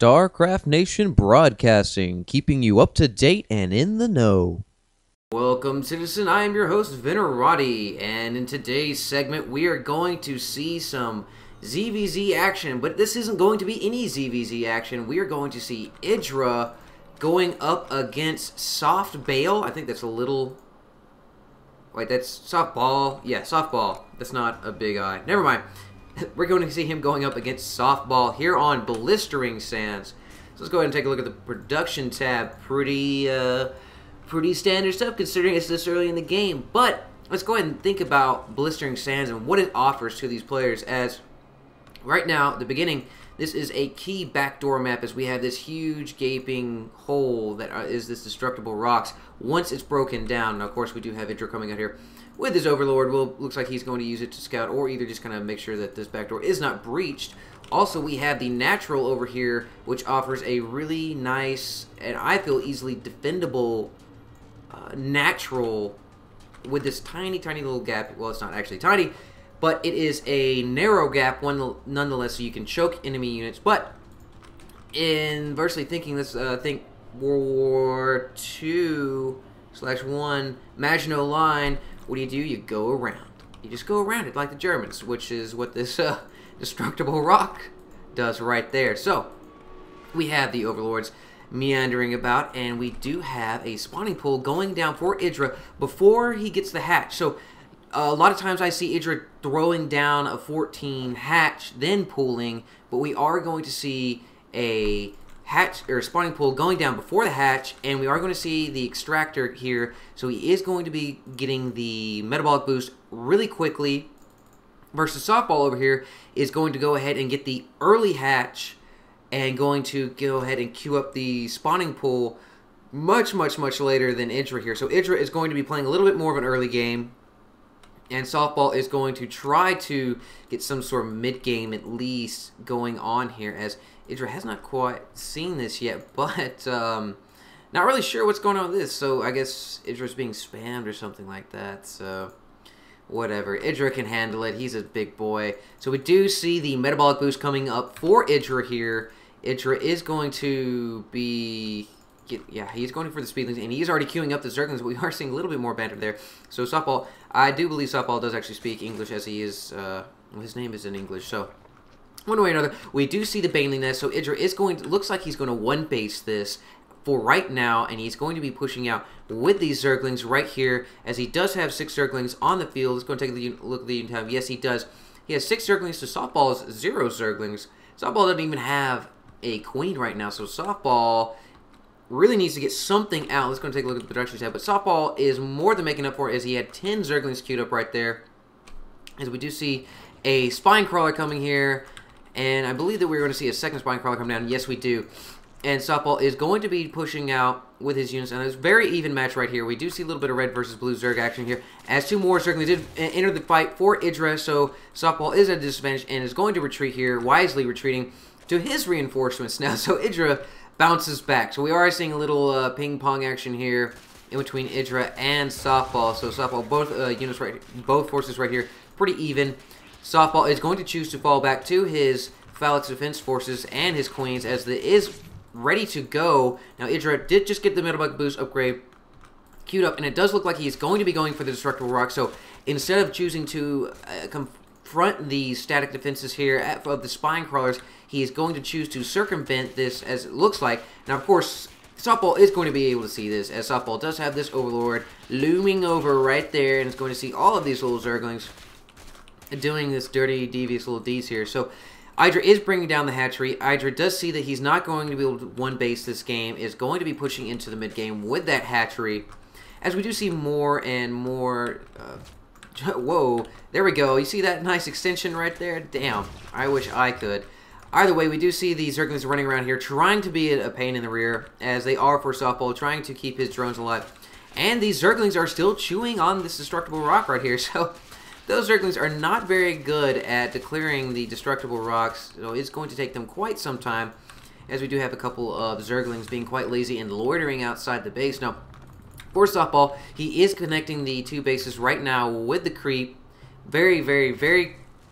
Starcraft Nation Broadcasting, keeping you up to date and in the know. Welcome, citizen. I am your host, Venerati, and in today's segment, we are going to see some ZVZ action, but this isn't going to be any ZVZ action. We are going to see Idra going up against Soft Bale. I think that's a little... Wait, that's softball. Yeah, softball. That's not a big eye. Never mind. We're going to see him going up against softball here on blistering sands. So let's go ahead and take a look at the production tab. Pretty standard stuff considering it's this early in the game. But let's go ahead and think about blistering sands and what it offers to these players. As right now, at the beginning, this is a key backdoor map as we have this huge gaping hole that is this destructible rocks once it's broken down. Now, of course, we do have Idra coming out here with his Overlord. Well, looks like he's going to use it to scout or either just kind of make sure that this backdoor is not breached. Also, we have the natural over here, which offers a really nice and I feel easily defendable natural with this tiny little gap. Well, it's not actually tiny, but it is a narrow gap one nonetheless, so you can choke enemy units. But inversely thinking, let's think World War II/1 Maginot Line. What do? You go around. You just go around it like the Germans, which is what this destructible rock does right there. So we have the Overlords meandering about, and we do have a spawning pool going down for Idra before he gets the hatch. So a lot of times I see Idra throwing down a 14 hatch, then pooling, but we are going to see a hatch or spawning pool going down before the hatch, and we are going to see the extractor here. So he is going to be getting the metabolic boost really quickly, versus softball over here is going to go ahead and get the early hatch and going to go ahead and queue up the spawning pool much later than Idra here. So Idra is going to be playing a little bit more of an early game, and softball is going to try to get some sort of mid-game at least going on here, as Idra has not quite seen this yet, but not really sure what's going on with this. So I guess Idra's being spammed or something like that, so whatever. Idra can handle it. He's a big boy. So we do see the metabolic boost coming up for Idra here. Idra is going to be... Yeah, he's going for the speedlings, and he's already queuing up the Zerglings, but we are seeing a little bit more banter there. So softball, I do believe softball does actually speak English, as he is, well, his name is in English, so one way or another, we do see the Baneling Nest, so Idra is going to, looks like he's going to one-base this for right now, and he's going to be pushing out with these Zerglings right here, as he does have 6 Zerglings on the field. Let's go and take a look at the unit time. Yes, he does. He has 6 Zerglings to softball's 0 Zerglings. Softball doesn't even have a queen right now, so softball really needs to get something out. Let's go and take a look at the production tab. But softball is more than making up for it, as he had 10 Zerglings queued up right there. As we do see a spine crawler coming here, and I believe that we're going to see a second spine crawler come down. Yes, we do. And softball is going to be pushing out with his units, and it's a very even match right here. We do see a little bit of red versus blue Zerg action here, as 2 more Zerglings did enter the fight for Idra, so softball is at a disadvantage and is going to retreat here, wisely retreating to his reinforcements now. So Idra bounces back. So we are seeing a little ping-pong action here in between Idra and softball. So softball, both forces right here, pretty even. Softball is going to choose to fall back to his phalanx defense forces and his queens, as it is ready to go. Now Idra did just get the metabolic boost upgrade queued up, and it does look like he's going to be going for the destructible rock. So instead of choosing to confront the static defenses here of the spine crawlers, he is going to choose to circumvent this, as it looks like. Now, of course, softball is going to be able to see this, as softball does have this Overlord looming over right there, and is going to see all of these little Zerglings doing this dirty, devious little deeds here. So Idra is bringing down the hatchery. Idra does see that he's not going to be able to one-base this game, is going to be pushing into the mid-game with that hatchery, as we do see more and more... whoa, there we go. You see that nice extension right there? Damn, I wish I could. Either way, we do see the Zerglings running around here, trying to be a pain in the rear, as they are for softball, trying to keep his drones alive. And these Zerglings are still chewing on this destructible rock right here, so those Zerglings are not very good at declaring the destructible rocks, so it's going to take them quite some time, as we do have a couple of Zerglings being quite lazy and loitering outside the base. Now, for softball, he is connecting the 2 bases right now with the creep. Very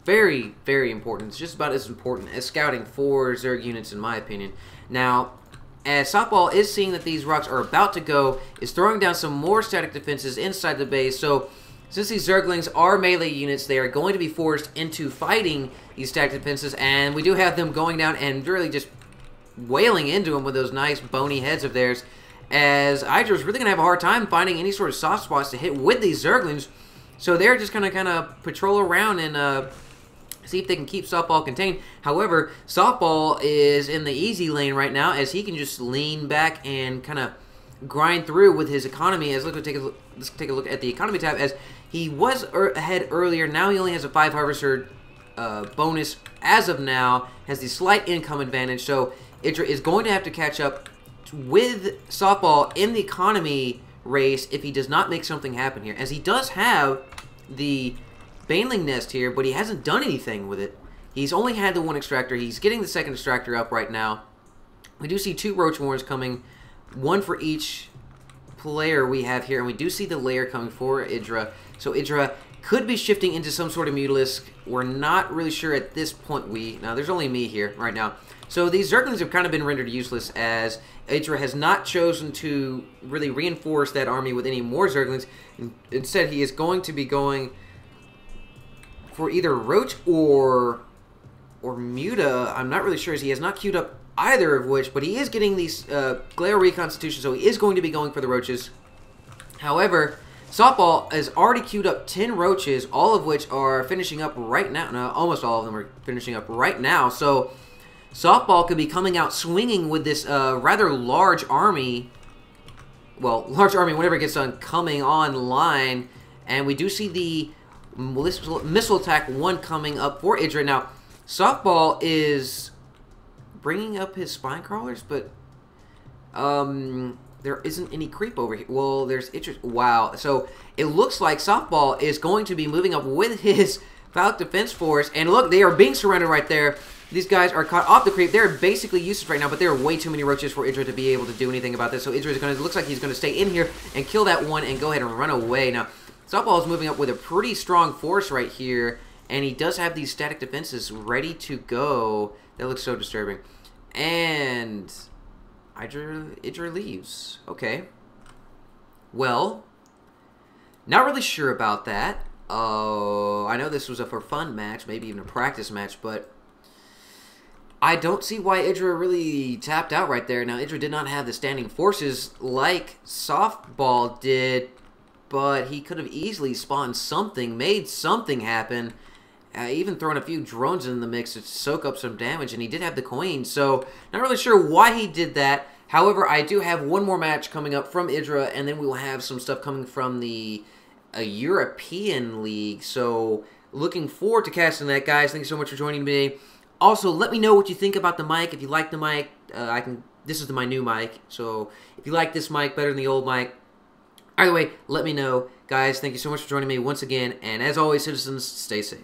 very, very important. It's just about as important as scouting for Zerg units, in my opinion. Now, as Softball is seeing that these rocks are about to go, is throwing down some more static defenses inside the base. So, since these Zerglings are melee units, they are going to be forced into fighting these static defenses, and we do have them going down and really just wailing into them with those nice bony heads of theirs, as Idra is really going to have a hard time finding any sort of soft spots to hit with these Zerglings. So they're just going to kind of patrol around and see if they can keep Softball contained. However, Softball is in the easy lane right now, as he can just lean back and kind of grind through with his economy. As let's take a look at the economy tab, as he was ahead earlier. Now he only has a 5 harvester bonus as of now, has the slight income advantage. So Idra is going to have to catch up with Softball in the economy race if he does not make something happen here, as he does have the Baneling Nest here, but he hasn't done anything with it. He's only had the 1 extractor. He's getting the 2nd extractor up right now. We do see 2 Roach Warrens coming, 1 for each player we have here, and we do see the lair coming for Idra. So Idra could be shifting into some sort of Mutalisk. We're not really sure at this point. Now there's only me here right now. So these Zerglings have kind of been rendered useless, as Idra has not chosen to really reinforce that army with any more Zerglings. Instead, he is going to be going for either Roach or Muta. I'm not really sure, as he has not queued up either of which, but he is getting these Glare Reconstitution, so he is going to be going for the Roaches. However, Softball has already queued up 10 Roaches, all of which are finishing up right now. No, almost all of them are finishing up right now. So Softball could be coming out swinging with this rather large army. Well, large army whenever it gets done coming online. And we do see the missile attack 1 coming up for Idra. Now, Softball is bringing up his spine crawlers, but there isn't any creep over here. Well, there's Idra. Wow. So it looks like Softball is going to be moving up with his Falcon Defense Force. And look, they are being surrounded right there. These guys are caught off the creep. They're basically useless right now, but there are way too many Roaches for Idra to be able to do anything about this. So Idra is going to, looks like he's going to stay in here and kill that one and go ahead and run away. Now, Softball is moving up with a pretty strong force right here, and he does have these static defenses ready to go. That looks so disturbing. And Idra leaves. Okay. Well, not really sure about that. I know this was a for fun match, maybe even a practice match, but I don't see why Idra really tapped out right there. Now, Idra did not have the standing forces like Softball did, but he could have easily spawned something, made something happen, even thrown a few drones in the mix to soak up some damage, and he did have the Queen, so not really sure why he did that. However, I do have one more match coming up from Idra, and then we will have some stuff coming from the European League, so looking forward to casting that, guys. Thank you so much for joining me. Also, let me know what you think about the mic. If you like the mic, this is my new mic, so if you like this mic better than the old mic, either way, let me know. Guys, thank you so much for joining me once again, and as always, citizens, stay safe.